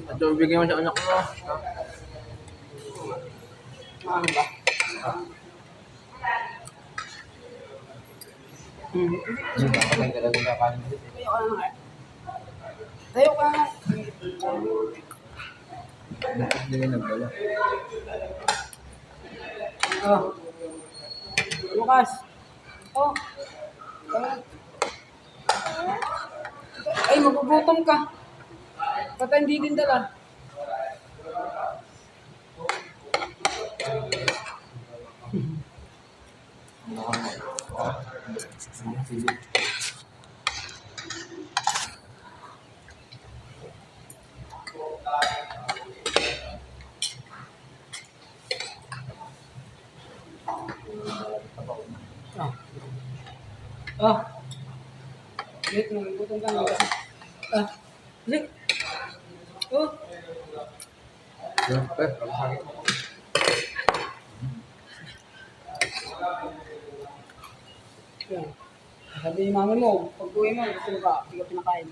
Ito, bigyan mo sa anak mo. Ano ba? Patay ka lang na kanin dito. Tayo ka na nga. Tayo ka nga. Hindi ka nagdala. Oh. Lucas. Oh. Ay, magugutom ka. Pata hindi din dala. Ah. Ah. Wait, magugutom ka nga. Ah. Wait. Oh. Yan. Sabi ni mami mo, pag uwi mo, gusto mo ka, hindi ka pinakain.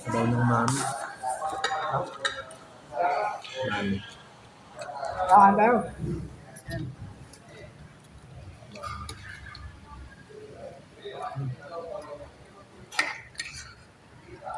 Daw ng mami. Mami. Kakain tayo.